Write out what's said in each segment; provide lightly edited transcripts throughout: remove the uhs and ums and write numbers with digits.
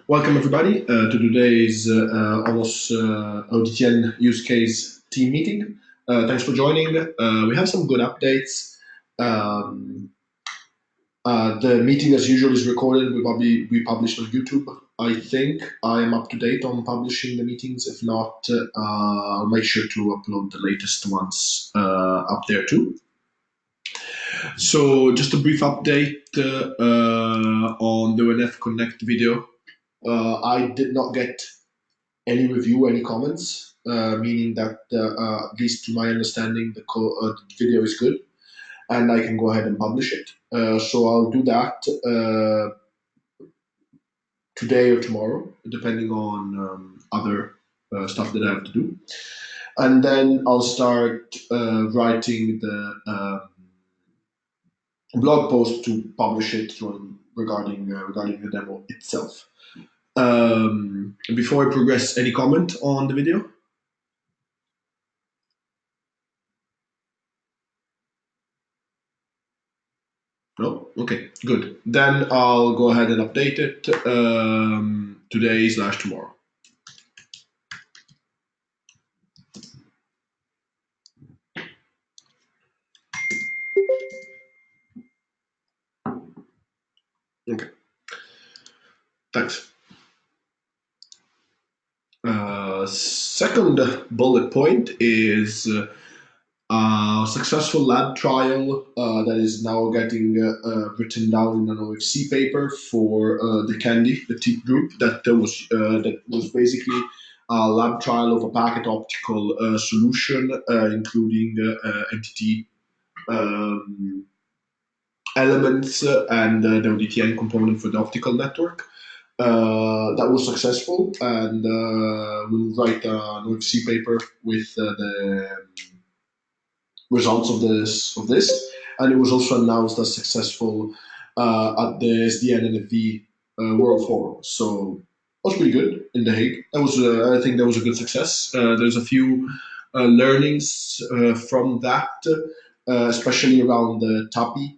Welcome everybody to today's ONOS ODTN use case team meeting. Thanks for joining. We have some good updates. Um, the meeting, as usual, is recorded. Will be published on YouTube. I think I am up to date on publishing the meetings. If not, I'll make sure to upload the latest ones up there too. So, just a brief update on the ONF Connect video. I did not get any review, any comments, meaning that at least to my understanding, the video is good, and I can go ahead and publish it. So I'll do that today or tomorrow, depending on other stuff that I have to do, and then I'll start writing the blog post to publish it regarding the demo itself. Before I progress, any comment on the video? No? Okay, good. Then I'll go ahead and update it today/tomorrow. Okay, thanks. Second bullet point is a successful lab trial that is now getting written down in an OFC paper for the Candy, the TIP group that was basically a lab trial of a packet optical solution, including entity elements and the ODTN component for the optical network. That was successful, and we'll write an OFC paper with the results of this. And it was also announced as successful at the SDN NFV World Forum. So that was pretty good in The Hague. That was, I think, that was a good success. There's a few learnings from that, especially around the TAPI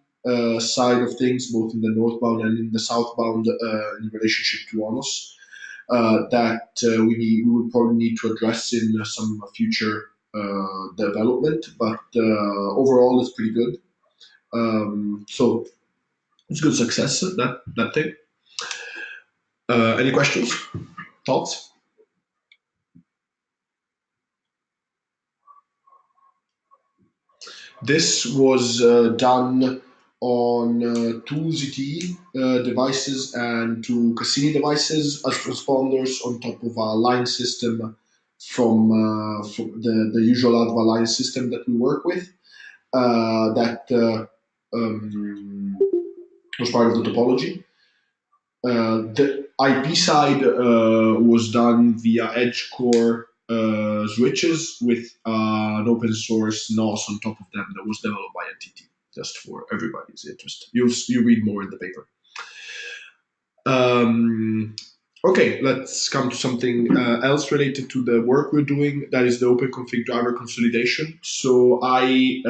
side of things, both in the northbound and in the southbound in relationship to ONOS, that we would probably need to address in some future development, but overall it's pretty good. So it's good success, that thing. Any questions, thoughts? This was done on two ZTE devices and two Cassini devices as transponders on top of a line system from the usual ADVA line system that we work with. That was part of the topology. The IP side was done via edge core switches with an open source NOS on top of them that was developed by NTT, just for everybody's interest. You read more in the paper. Okay, let's come to something else related to the work we're doing. That is the OpenConfig driver consolidation. So I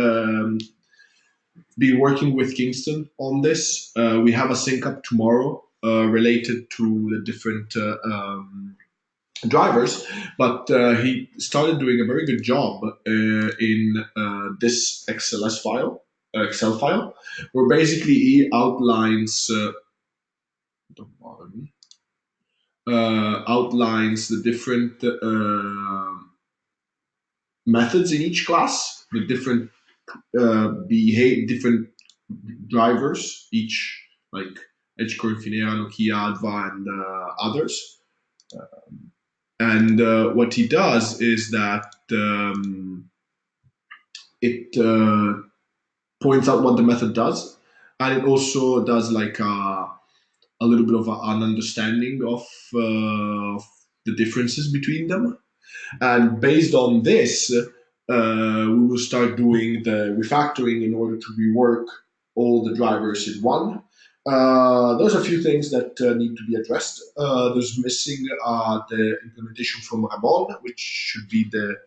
been working with Kingston on this. We have a sync up tomorrow related to the different drivers, but he started doing a very good job in this Excel file, where basically he outlines don't bother me, outlines the different methods in each class, the different different drivers, each like EdgeCore, Infinera, Nokia, ADVA, and others. And what he does is that it points out what the method does, and it also does like a little bit of an understanding of the differences between them. And based on this, we will start doing the refactoring in order to rework all the drivers in one. There's a few things that need to be addressed. There's missing the implementation from Ramon, which should be the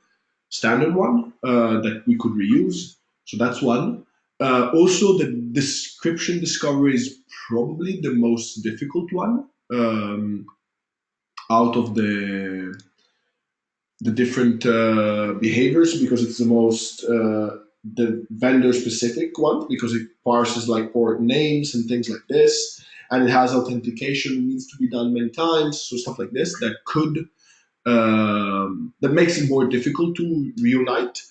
standard one that we could reuse. So that's one. Also, the description discovery is probably the most difficult one. out of the different behaviors, because it's the most the vendor specific one, because it parses like port names and things like this, and it has authentication that needs to be done many times, so stuff like this that could that makes it more difficult to reunite.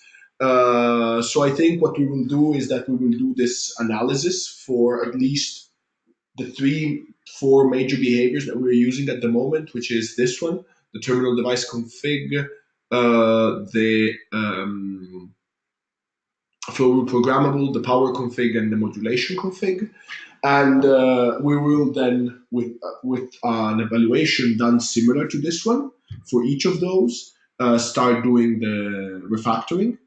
So I think what we will do is that we will do this analysis for at least the 3-4 major behaviors that we're using at the moment, which is this one, the terminal device config, the flow programmable, the power config, and the modulation config. And we will then, with an evaluation done similar to this one for each of those, start doing the refactoring.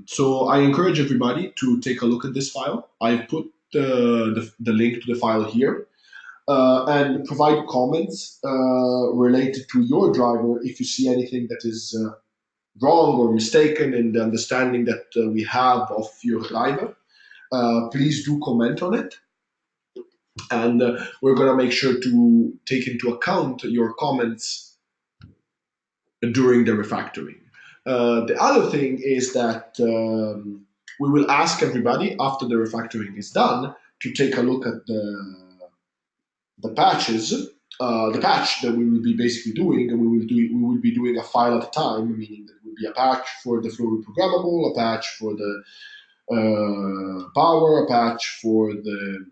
So I encourage everybody to take a look at this file. I've put the link to the file here, and provide comments related to your driver if you see anything that is wrong or mistaken in the understanding that we have of your driver. Please do comment on it, and we're going to make sure to take into account your comments during the refactoring. The other thing is that we will ask everybody after the refactoring is done to take a look at the patches, the patch that we will be basically doing, and we will be doing a file at a time, meaning that it will be a patch for the flow reprogrammable, a patch for the power, a patch for the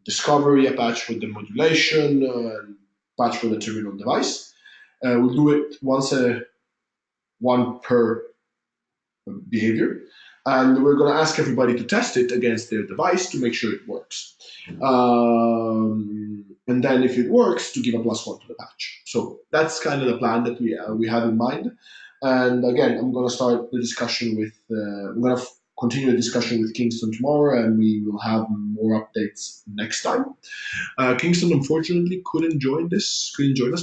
discovery, a patch for the modulation, and patch for the terminal device. We'll do it one per behavior, and we're going to ask everybody to test it against their device to make sure it works. And then if it works, to give a +1 to the patch. So that's kind of the plan that we have in mind. And again, I'm going to start the discussion with, I'm going to continue the discussion with Kingston tomorrow, and we will have more updates next time. Kingston unfortunately couldn't join us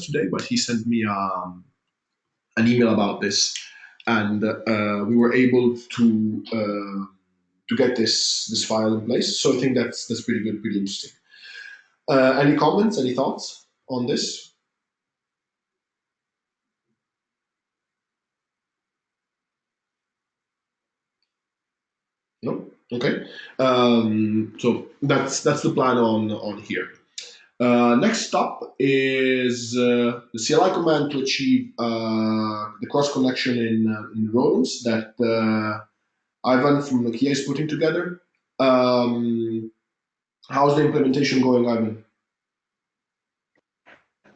today, but he sent me an email about this, and we were able to get this file in place. So I think that's pretty good, pretty interesting. Any comments, any thoughts on this? No? Okay. So that's the plan on here. Next up is the CLI command to achieve the cross connection in RODMs that Ivan from Nokia is putting together. How's the implementation going, Ivan?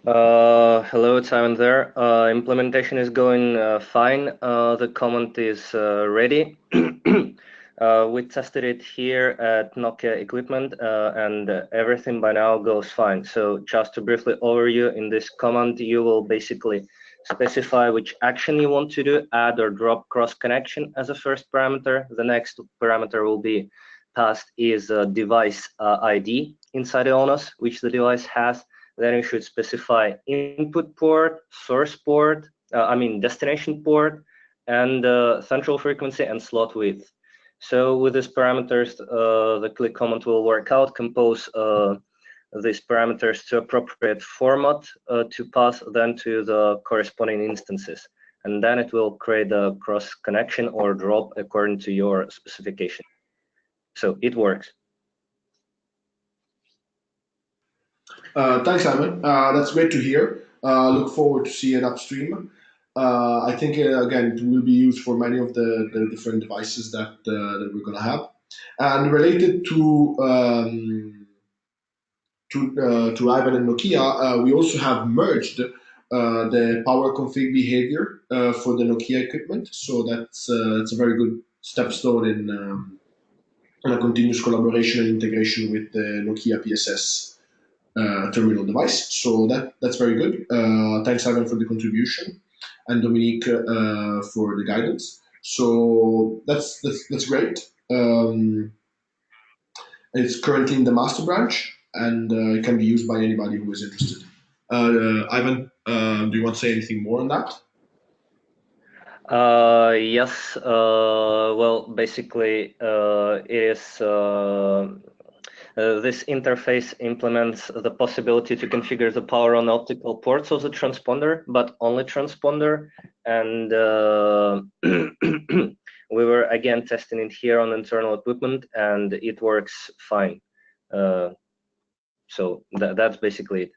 Hello, it's Ivan there. Implementation is going fine. The command is ready. We tested it here at Nokia equipment, and everything by now goes fine. So just to briefly overview, in this command, you will basically specify which action you want to do, add or drop cross connection as a first parameter. The next parameter will be passed is a device ID inside the ONOS, which the device has. Then you should specify input port, source port, destination port, and central frequency and slot width. So with these parameters, the click command will work out, compose these parameters to appropriate format to pass then to the corresponding instances. And then it will create a cross connection or drop according to your specification. So it works. Thanks, Simon. That's great to hear. Look forward to seeing it upstream. I think again it will be used for many of the different devices that we're going to have. And related to Ivan and Nokia, we also have merged the power config behavior for the Nokia equipment. So that's a very good stepstone in a continuous collaboration and integration with the Nokia PSS terminal device. So that's very good. Thanks, Ivan, for the contribution, and Dominique for the guidance. So that's great. It's currently in the master branch, and it can be used by anybody who is interested. Ivan, do you want to say anything more on that? Yes. Well, basically, it is This interface implements the possibility to configure the power on optical ports of the transponder, but only transponder. And we were again testing it here on internal equipment, and it works fine. So that's basically it.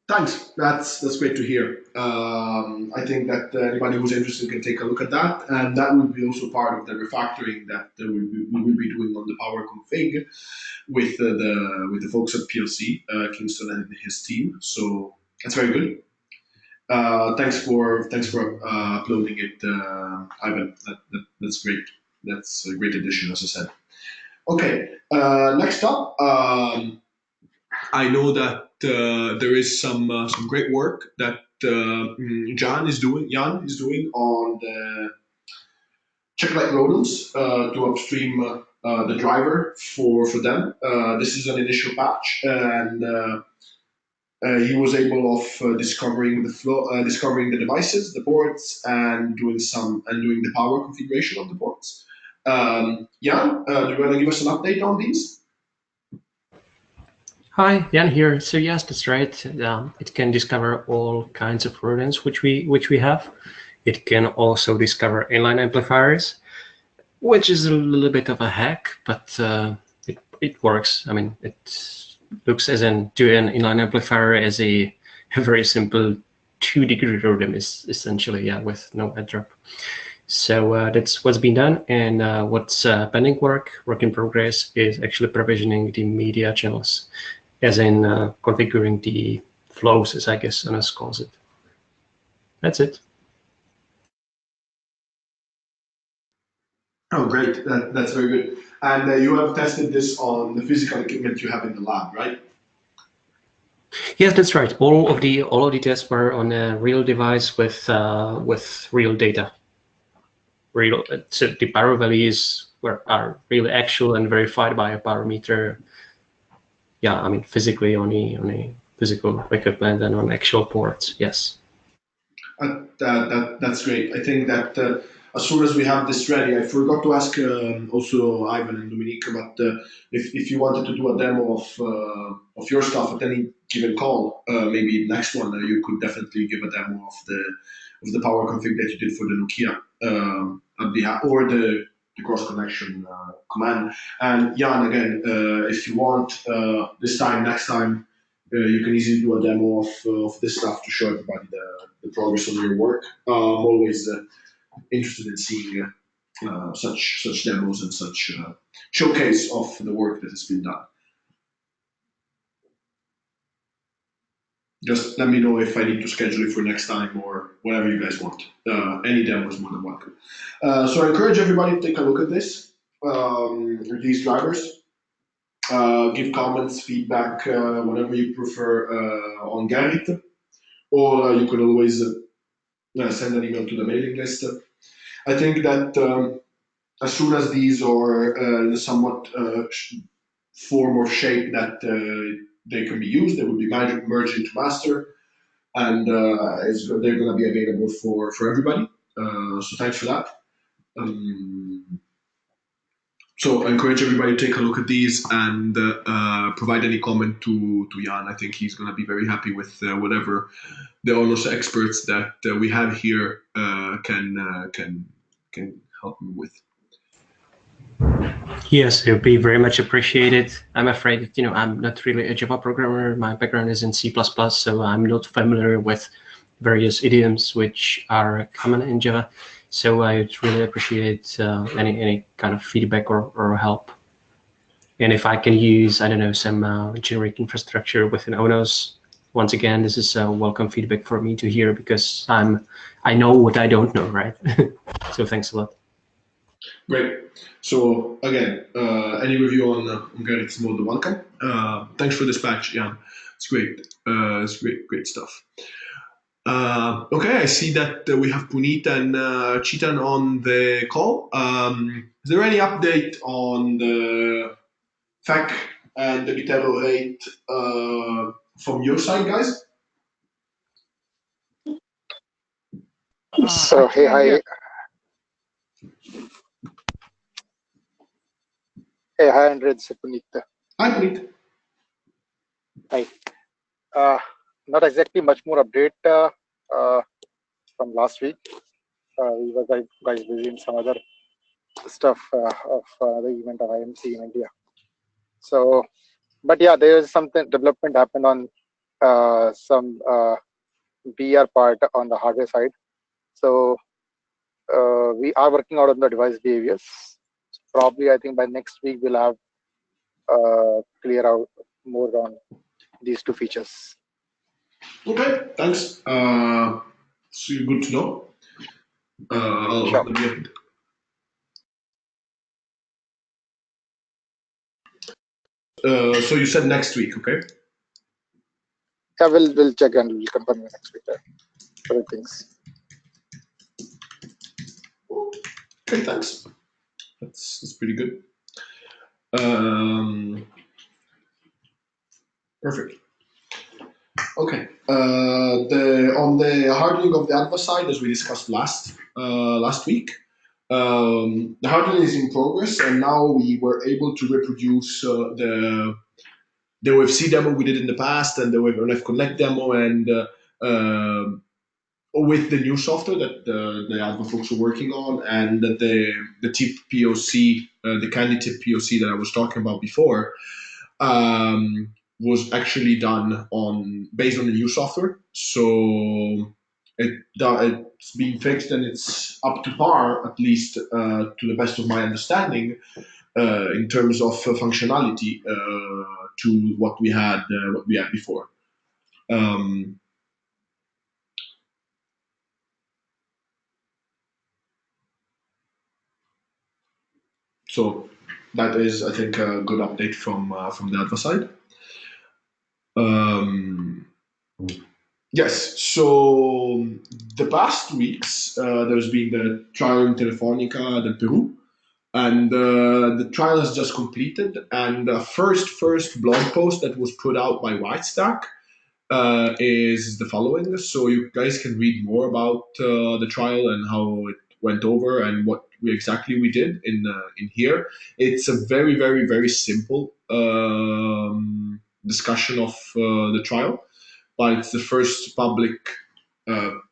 Thanks. That's great to hear. I think that anybody who's interested can take a look at that, and that will be also part of the refactoring that we will be doing on the power config with the folks at PLC, Kingston and his team. So that's very good. Thanks for uploading it, Ivan. That's great. That's a great addition, as I said. Okay. Next up. I know that there is some great work that Jan is doing on the checklight rodems to upstream the driver for them. This is an initial patch, and he was able of discovering the flow, discovering the devices, the ports, and doing the power configuration of the ports. Jan, do you want to give us an update on these? Hi, Jan here. So yes, that's right. It can discover all kinds of rodents which we have. It can also discover inline amplifiers, which is a little bit of a hack, but it works. I mean, it looks as an inline amplifier as a very simple 2-degree rodent is essentially, yeah, with no head drop. So that's what's been done, and what's pending work in progress is actually provisioning the media channels, as in configuring the flows, as I guess ONOS calls it. That's it. Oh, great. That's very good. And you have tested this on the physical equipment you have in the lab, right? Yes, that's right. All of the tests were on a real device with real data. So the power values are really actual and verified by a power meter. Yeah, I mean physically on a physical equipment and on actual ports. Yes. That's great. I think that as soon as we have this ready, I forgot to ask also Ivan and Dominique, but if you wanted to do a demo of your stuff at any given call, maybe next one you could definitely give a demo of the power config that you did for the Nokia or the cross connection command. And Jan, again, if you want next time. You can easily do a demo of this stuff to show everybody the progress on your work. I'm always interested in seeing such demos and such showcase of the work that has been done. Just let me know if I need to schedule it for next time or whatever you guys want. Any demo is more than welcome. So I encourage everybody to take a look at this, these drivers. Give comments, feedback, whatever you prefer on Gerrit, or you can always send an email to the mailing list. I think that as soon as these are in a somewhat form or shape that they can be used, they will be merged into master, and they're going to be available for everybody. So thanks for that. So I encourage everybody to take a look at these and provide any comment to Jan. I think he's going to be very happy with whatever the ONOS experts that we have here can help me with. Yes, it would be very much appreciated. I'm afraid that, I'm not really a Java programmer. My background is in C++, so I'm not familiar with various idioms which are common in Java. So I would really appreciate any kind of feedback or help. And if I can use, I don't know, some generic infrastructure within ONOS, once again, this is welcome feedback for me to hear, because I know what I don't know, right? So thanks a lot. Great. So again, any review on Gerrit is more than welcome. Thanks for this patch, Jan. It's great. It's great stuff. Okay, I see that we have Puneet and Chetan on the call. Is there any update on the FAC and the bit error rate from your side, guys? So hey, Hey, hi, Andre. It's Puneet. Hi, Puneet. Hi. Not exactly much more update from last week. We were guys busy in some other stuff of the event of IMC in India. So, but yeah, there is something development happened on some BR part on the hardware side. So we are working out on the device behaviors. Probably, I think by next week we'll have clear out more on these two features. Okay, thanks. So good to know. Sure. So you said next week, okay? Yeah, we'll check and we'll confirm next week. Other things. Okay, thanks. That's pretty good. Perfect. Okay. On the hardening of the alpha side, as we discussed last week, the hardening is in progress, and now we were able to reproduce the OFC demo we did in the past, and the ONF Connect demo, and with the new software that the alpha folks are working on, and the tip POC, the candy tip POC that I was talking about before, was actually done based on the new software. So it's been fixed and it's up to par, at least to the best of my understanding, in terms of functionality to what we had before. So that is, I think, a good update from the alpha side. Yes, so the past weeks there's been the trial in Telefonica del Peru, and the trial has just completed. And the first blog post that was put out by Whitestack is the following. So you guys can read more about the trial and how it went over and what exactly we did in here. It's a very, very, very simple discussion of the trial, but it's the first public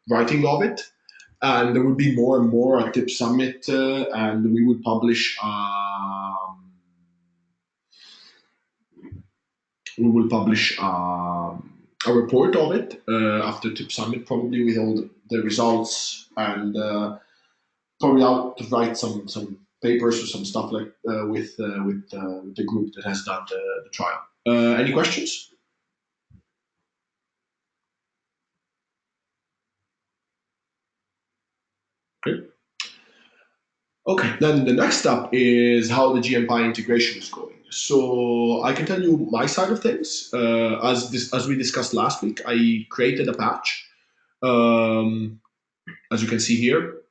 writing of it. And there will be more and more at Tip Summit, and we will publish a report of it after Tip Summit, probably with all the results, and probably out to write some papers or some stuff like with the group that has done the trial. Any questions? Okay, then the next step is how the GMPI integration is going. So I can tell you my side of things. As we discussed last week, I created a patch, as you can see here,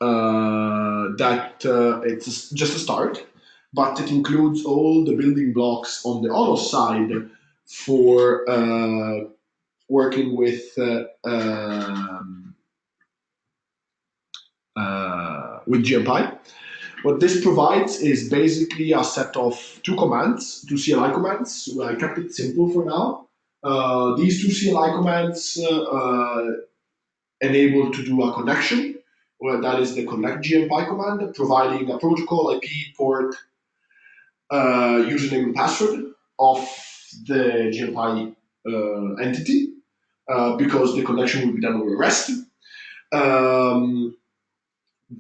that it's just a start, but it includes all the building blocks on the ONOS side for working with GMPI. What this provides is basically a set of two CLI commands. I kept it simple for now. These two CLI commands enable to do a connection, where that is the connect GMPI command, providing a protocol, IP, port, username and password of the GMPI entity, because the connection will be done over REST.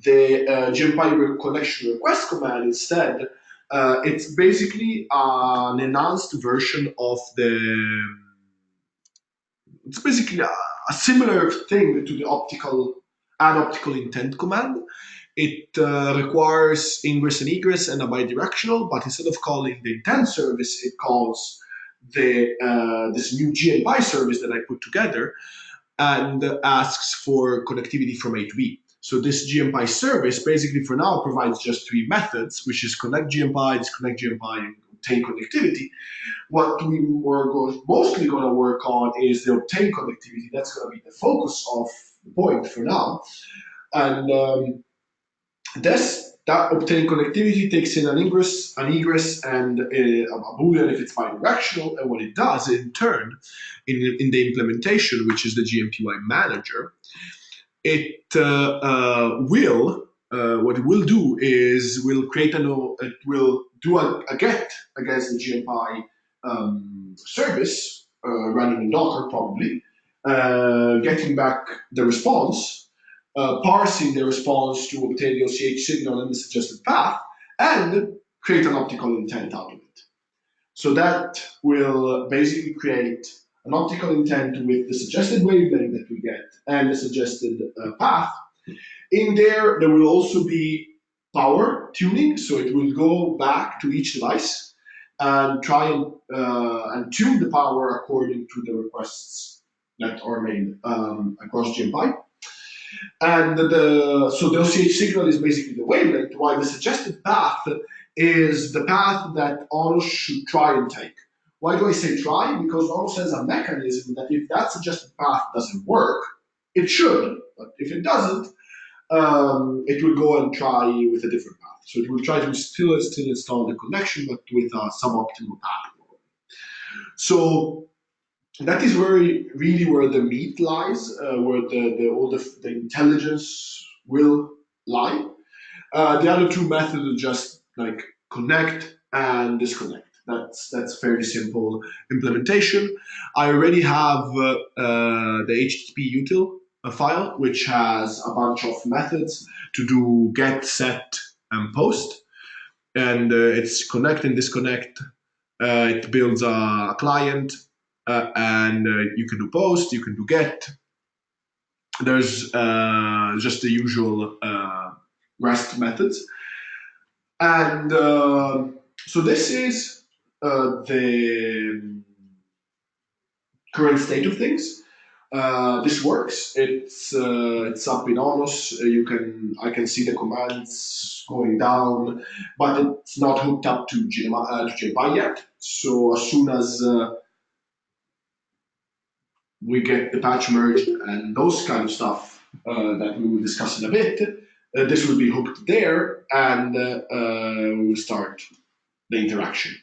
The GMPI connection request command instead, it's basically an enhanced version of it's basically a similar thing to the add optical intent command. It requires ingress and egress and a bidirectional, but instead of calling the intent service, it calls this new GMPI service that I put together and asks for connectivity from A to B. So this GMPI service basically for now provides just three methods, which is connect GMPI, disconnect GMPI, and obtain connectivity. What we were mostly going to work on is the obtain connectivity. That's going to be the focus of the point for now. And this that obtain connectivity takes in an egress and a Boolean if it's bidirectional. And what it does in turn, in the implementation, which is the GMPY manager, it what it will do is will create it will do a get against the GMPY service running in Docker probably, getting back the response, parsing the response to obtain the OCH signal and the suggested path, and create an optical intent out of it. So that will basically create an optical intent with the suggested wavelength that we get and the suggested path. In there will also be power tuning, so it will go back to each device and try and tune the power according to the requests that are made across GMPy. And so the OCH signal is basically the wavelength, while the suggested path is the path that ONOS should try and take. Why do I say try? Because ONOS has a mechanism that if that suggested path doesn't work, it should, but if it doesn't, it will go and try with a different path. So it will try to still install the connection, but with a suboptimal path. So that is really where the meat lies, where all the intelligence will lie. The other two methods are just like connect and disconnect. That's fairly simple implementation. I already have the HTTP util file, which has a bunch of methods to do get, set, and post. And it's connect and disconnect. It builds a client, and you can do post, you can do get. There's just the usual REST methods. And so this is the current state of things. This works. It's up in ONOS. I can see the commands going down, but it's not hooked up to GFI yet. So as soon as we get the patch merged and those kind of stuff that we will discuss in a bit, this will be hooked there, and we will start the interaction.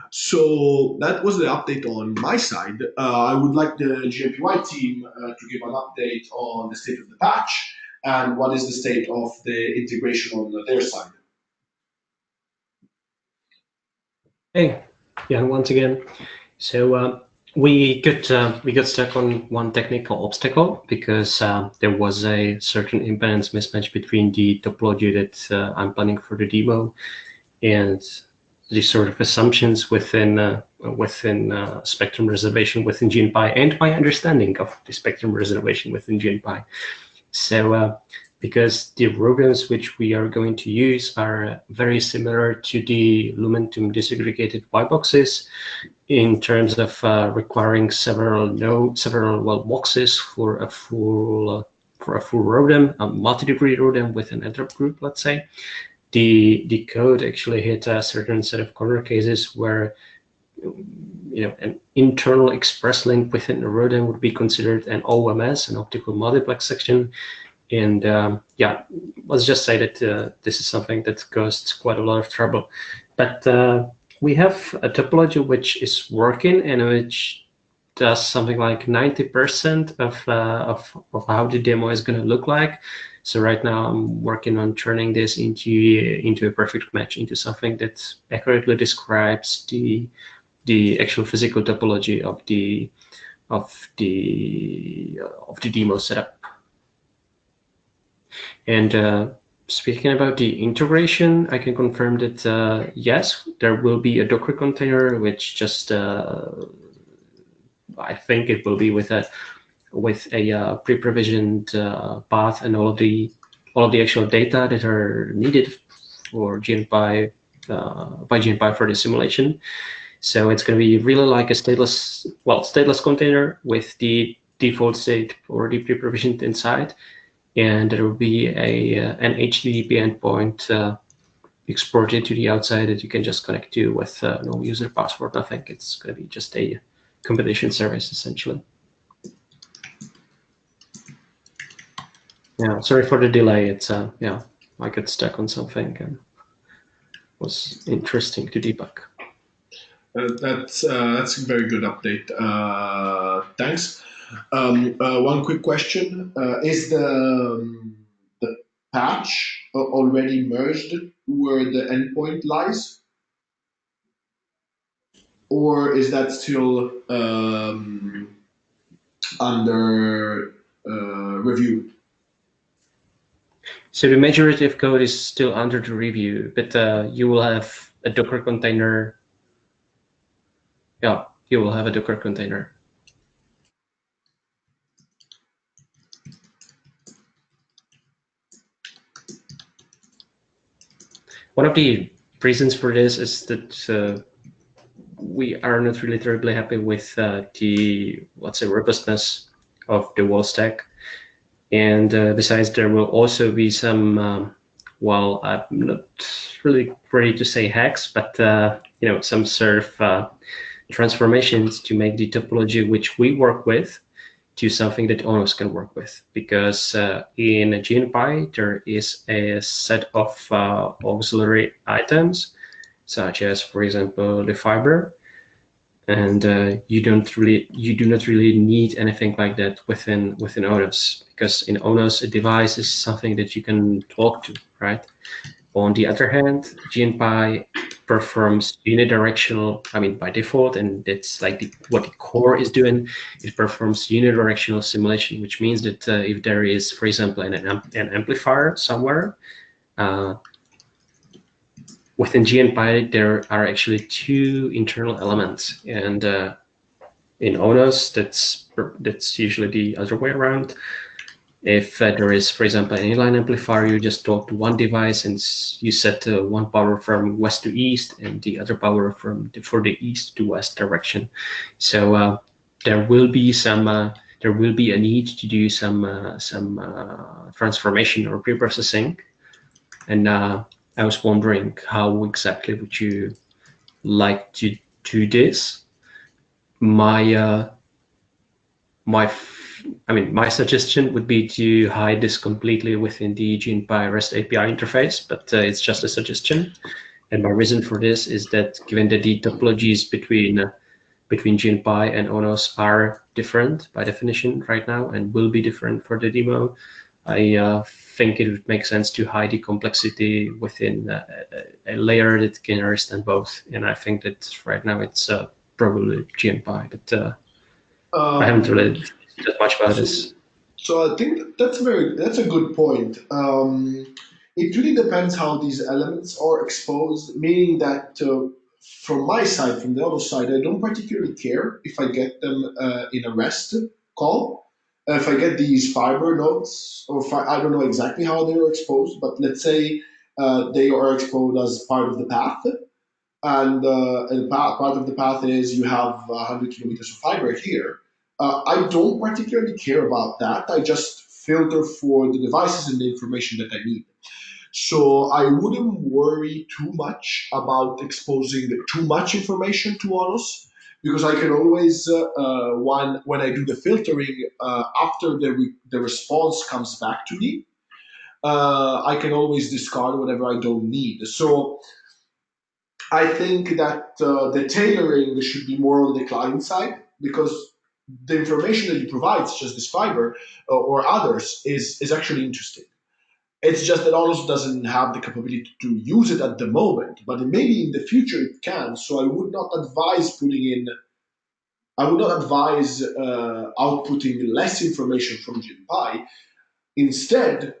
So that was the update on my side. I would like the GMPY team to give an update on the state of the patch and what is the state of the integration on their side. Hey, yeah, once again. So we got stuck on one technical obstacle because there was a certain impedance mismatch between the topology that I'm planning for the demo and the sort of assumptions within spectrum reservation within GNPy and my understanding of the spectrum reservation within GNPy. So because the ROADMs which we are going to use are very similar to the Lumentum disaggregated Y boxes in terms of requiring several boxes for a full ROADM, a multi-degree ROADM with an interrupt group, let's say. The code actually hit a certain set of corner cases where an internal express link within a ROADM would be considered an OMS, an optical multiplex section. And let's just say that this is something that caused quite a lot of trouble. But we have a topology which is working and which does something like 90% of how the demo is going to look like. So right now I'm working on turning this into a perfect match, into something that accurately describes the actual physical topology of the demo setup. And speaking about the integration, I can confirm that yes, there will be a Docker container which just I think it will be with a pre-provisioned path and all of the actual data that are needed for GNPy by GNPy for the simulation. So it's going to be really like a stateless container with the default state already pre-provisioned inside, and there will be an HTTP endpoint exported to the outside that you can just connect to with no user password, nothing. It's going to be just a competition service essentially. Yeah, sorry for the delay. It's I got stuck on something and was interesting to debug. That's a very good update. Thanks. One quick question: is the patch already merged where the endpoint lies, or is that still under review? So the majority of code is still under the review, but you will have a Docker container. Yeah, you will have a Docker container. One of the reasons for this is that we are not really terribly happy with the, let's say, robustness of the wall stack. And besides, there will also be some, well, I'm not really ready to say hacks, but some sort of transformations to make the topology which we work with to something that ONOS can work with. Because in GFI, there is a set of auxiliary items, such as, for example, the fiber. And you do not really need anything like that within ONOS, because in ONOS a device is something that you can talk to, right? On the other hand, GFI performs unidirectional, by default, and that's like what the core is doing. It performs unidirectional simulation, which means that if there is, for example, an amplifier somewhere, within GFI, there are actually two internal elements, and in ONOS, that's usually the other way around. If there is, for example, an inline amplifier, you just talk to one device and you set one power from west to east and the other power for the east to west direction. So there will be a need to do some transformation or preprocessing, and I was wondering how exactly would you like to do this. My suggestion would be to hide this completely within the GFI REST API interface, but it's just a suggestion. And my reason for this is that given that the topologies between GFI and ONOS are different by definition right now and will be different for the demo, I think it would make sense to hide the complexity within a layer that can understand both. And I think that right now it's probably GFI, but I haven't really that much about this. So I think that's a good point. It really depends how these elements are exposed, meaning that from my side, from the other side, I don't particularly care if I get them in a REST call. If I get these fiber nodes, or I don't know exactly how they are exposed, but let's say they are exposed as part of the path. And part of the path is you have 100 kilometers of fiber here. I don't particularly care about that. I just filter for the devices and the information that I need. So I wouldn't worry too much about exposing too much information to ONOS, because I can always, when I do the filtering, after the response comes back to me, I can always discard whatever I don't need. So I think that the tailoring should be more on the client side, because the information that you provide, such as this fiber or others, is actually interesting. It's just that ONOS doesn't have the capability to use it at the moment, but maybe in the future it can. So I would not advise outputting less information from GFI. Instead,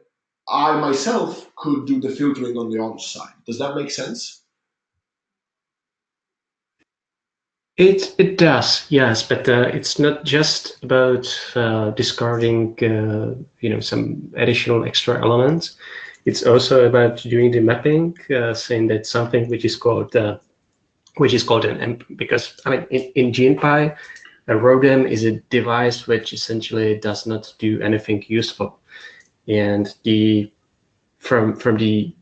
I myself could do the filtering on the ONOS side. Does that make sense? It does, yes, but it's not just about discarding some additional extra elements. It's also about doing the mapping, saying that something which is called an because in GFI, a ROADM is a device which essentially does not do anything useful, and from the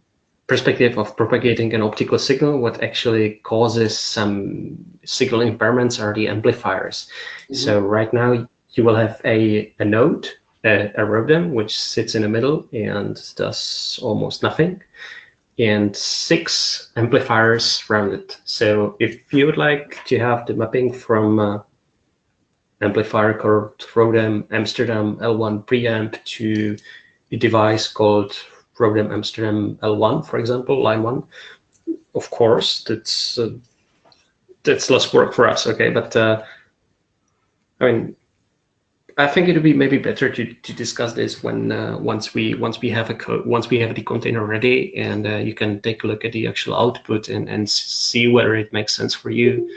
perspective of propagating an optical signal, what actually causes some signal impairments are the amplifiers. Mm-hmm. So right now you will have a node a RODEM, which sits in the middle and does almost nothing, and 6 amplifiers around it. So if you would like to have the mapping from amplifier called RODEM Amsterdam L1 preamp to a device called RODEM Amsterdam L1, for example, line 1, of course, that's less work for us, okay? But I mean, I think it would be maybe better to discuss this when once we have the container ready, and you can take a look at the actual output and see whether it makes sense for you,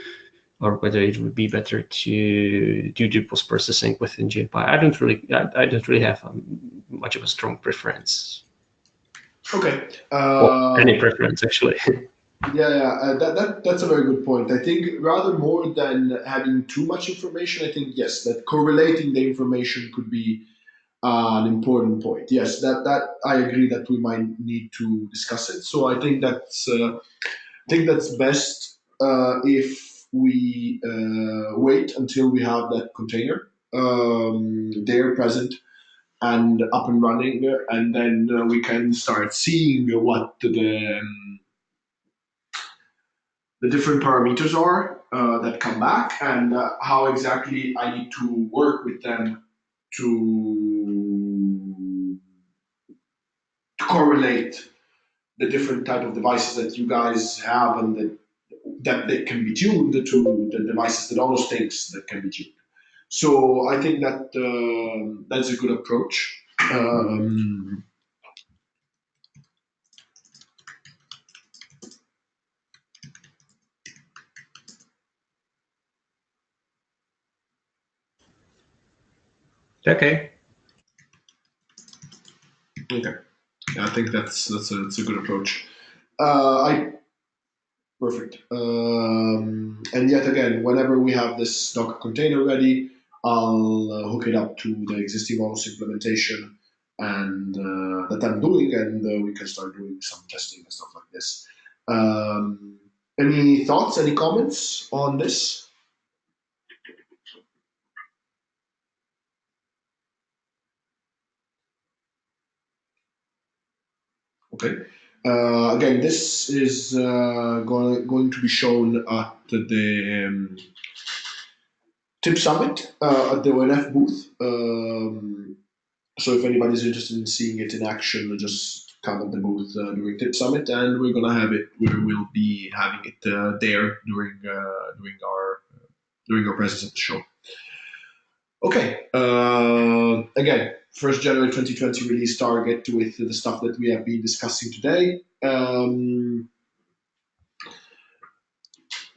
or whether it would be better to do the post processing within GFI. I don't really have much of a strong preference. Okay. Well, any preference actually. Yeah, that's a very good point. I think rather more than having too much information, I think yes, that correlating the information could be an important point. Yes, that I agree that we might need to discuss it. So I think that's best if we wait until we have that container there present and up and running, and then we can start seeing what the different parameters are that come back, and how exactly I need to work with them to correlate the different type of devices that you guys have, and that they can be tuned to the devices that ONOS thinks that can be tuned. So I think that that's a good approach. Okay. Okay, I think that's a good approach. Perfect. And yet again, whenever we have this Docker container ready, I'll hook it up to the existing ONOS implementation and that I'm doing, and we can start doing some testing and stuff like this. Any thoughts? Any comments on this? Okay. Again, this is going to be shown at the TIP Summit at the ONF booth. So if anybody's interested in seeing it in action, just come at the booth during TIP Summit, and we're gonna have it. We'll be having it there during our presence at the show. Okay. Again, 1st January 2020 release target with the stuff that we have been discussing today.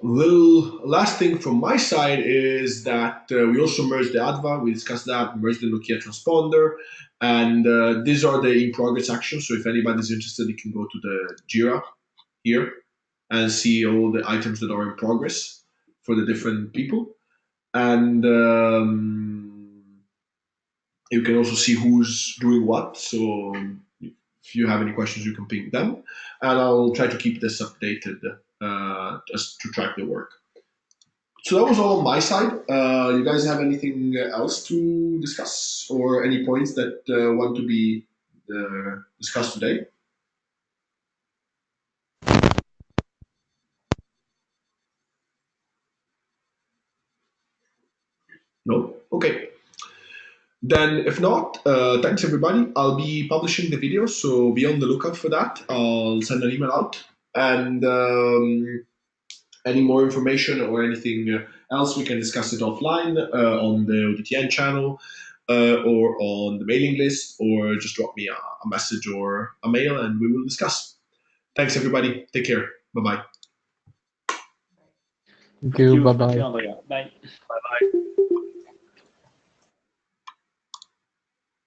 The last thing from my side is that we also merged the ADVA. We discussed that, merged the Nokia transponder, and these are the in progress actions. So if anybody's interested, you can go to the Jira here and see all the items that are in progress for the different people. And you can also see who's doing what. So if you have any questions, you can ping them. And I'll try to keep this updated just to track the work. So that was all on my side. You guys have anything else to discuss, or any points that want to be discussed today? No? Okay. Then if not, thanks everybody. I'll be publishing the video, so be on the lookout for that. I'll send an email out, and any more information or anything else, we can discuss it offline on the ODTN channel or on the mailing list, or just drop me a message or a mail and we will discuss. Thanks, everybody. Take care. Bye-bye. Thank you. Bye bye. Thank you, Andrea. Bye. Bye bye.